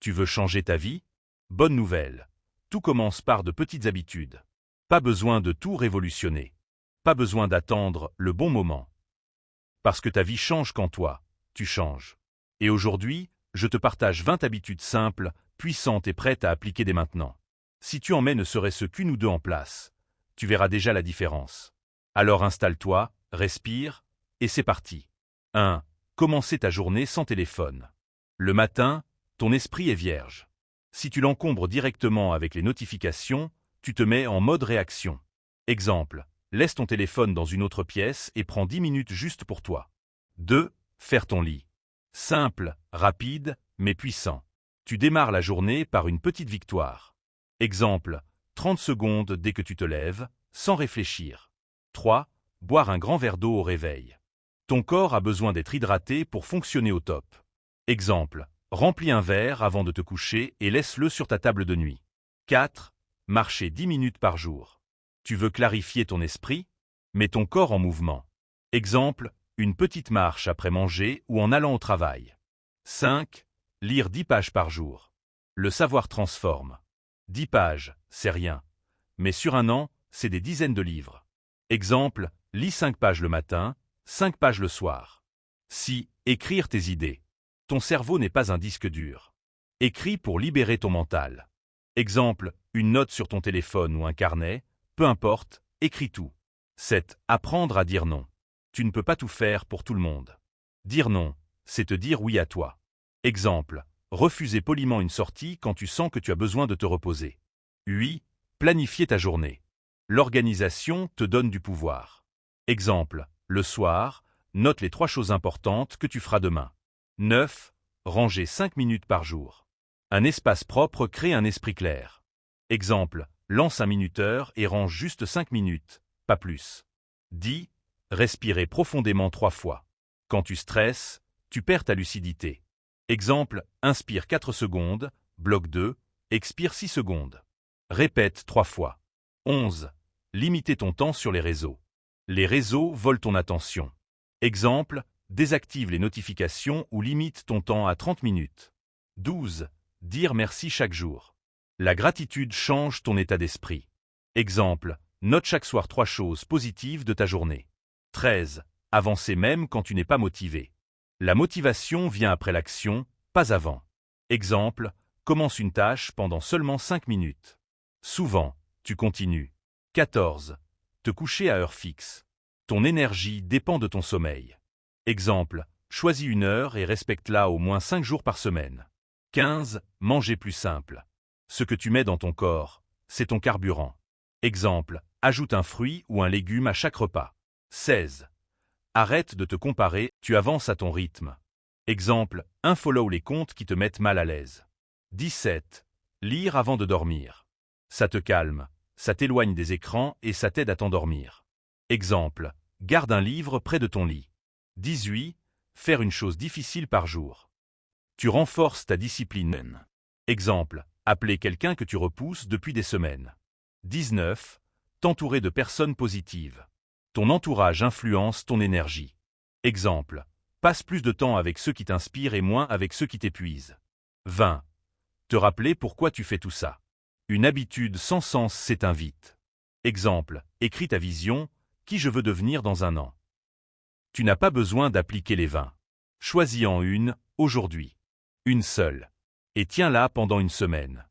Tu veux changer ta vie? Bonne nouvelle. Tout commence par de petites habitudes. Pas besoin de tout révolutionner. Pas besoin d'attendre le bon moment. Parce que ta vie change quand toi, tu changes. Et aujourd'hui, je te partage 20 habitudes simples, puissantes et prêtes à appliquer dès maintenant. Si tu en mets ne serait-ce qu'une ou deux en place, tu verras déjà la différence. Alors installe-toi, respire, et c'est parti. 1. Commencer ta journée sans téléphone. Le matin, ton esprit est vierge. Si tu l'encombres directement avec les notifications, tu te mets en mode réaction. Exemple, laisse ton téléphone dans une autre pièce et prends 10 minutes juste pour toi. 2. Faire ton lit. Simple, rapide, mais puissant. Tu démarres la journée par une petite victoire. Exemple, 30 secondes dès que tu te lèves, sans réfléchir. 3. Boire un grand verre d'eau au réveil. Ton corps a besoin d'être hydraté pour fonctionner au top. Exemple, remplis un verre avant de te coucher et laisse-le sur ta table de nuit. 4. Marcher 10 minutes par jour. Tu veux clarifier ton esprit? Mets ton corps en mouvement. Exemple, une petite marche après manger ou en allant au travail. 5. Lire 10 pages par jour. Le savoir transforme. 10 pages, c'est rien. Mais sur un an, c'est des dizaines de livres. Exemple, lis 5 pages le matin, 5 pages le soir. 6. Écrire tes idées. Ton cerveau n'est pas un disque dur. Écris pour libérer ton mental. Exemple, une note sur ton téléphone ou un carnet, peu importe, écris tout. 7. Apprendre à dire non. Tu ne peux pas tout faire pour tout le monde. Dire non, c'est te dire oui à toi. Exemple, refuser poliment une sortie quand tu sens que tu as besoin de te reposer. 8. Planifier ta journée. L'organisation te donne du pouvoir. Exemple, le soir, note les 3 choses importantes que tu feras demain. 9. Ranger 5 minutes par jour. Un espace propre crée un esprit clair. Exemple, lance un minuteur et range juste 5 minutes, pas plus. 10. Respirer profondément 3 fois. Quand tu stresses, tu perds ta lucidité. Exemple, inspire 4 secondes, bloque 2, expire 6 secondes. Répète 3 fois. 11. Limiter ton temps sur les réseaux. Les réseaux volent ton attention. Exemple, désactive les notifications ou limite ton temps à 30 minutes. 12. Dire merci chaque jour. La gratitude change ton état d'esprit. Exemple, note chaque soir 3 choses positives de ta journée. 13. Avancer même quand tu n'es pas motivé. La motivation vient après l'action, pas avant. Exemple, commence une tâche pendant seulement 5 minutes. Souvent, tu continues. 14. Te coucher à heure fixe. Ton énergie dépend de ton sommeil. Exemple, choisis une heure et respecte-la au moins 5 jours par semaine. 15. Manger plus simple. Ce que tu mets dans ton corps, c'est ton carburant. Exemple, ajoute un fruit ou un légume à chaque repas. 16. Arrête de te comparer, tu avances à ton rythme. Exemple, unfollow les comptes qui te mettent mal à l'aise. 17. Lire avant de dormir. Ça te calme, ça t'éloigne des écrans et ça t'aide à t'endormir. Exemple, garde un livre près de ton lit. 18. Faire une chose difficile par jour. Tu renforces ta discipline. Exemple, appeler quelqu'un que tu repousses depuis des semaines. 19. T'entourer de personnes positives. Ton entourage influence ton énergie. Exemple, passe plus de temps avec ceux qui t'inspirent et moins avec ceux qui t'épuisent. 20. Te rappeler pourquoi tu fais tout ça. Une habitude sans sens s'éteint vite. Exemple, écris ta vision, qui je veux devenir dans un an. Tu n'as pas besoin d'appliquer les 20. Choisis-en une, aujourd'hui. Une seule. Et tiens-la pendant une semaine.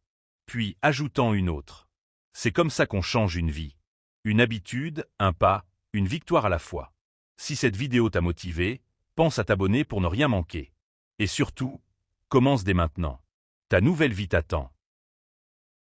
Puis ajoute-en une autre. C'est comme ça qu'on change une vie. Une habitude, un pas, une victoire à la fois. Si cette vidéo t'a motivé, pense à t'abonner pour ne rien manquer. Et surtout, commence dès maintenant. Ta nouvelle vie t'attend.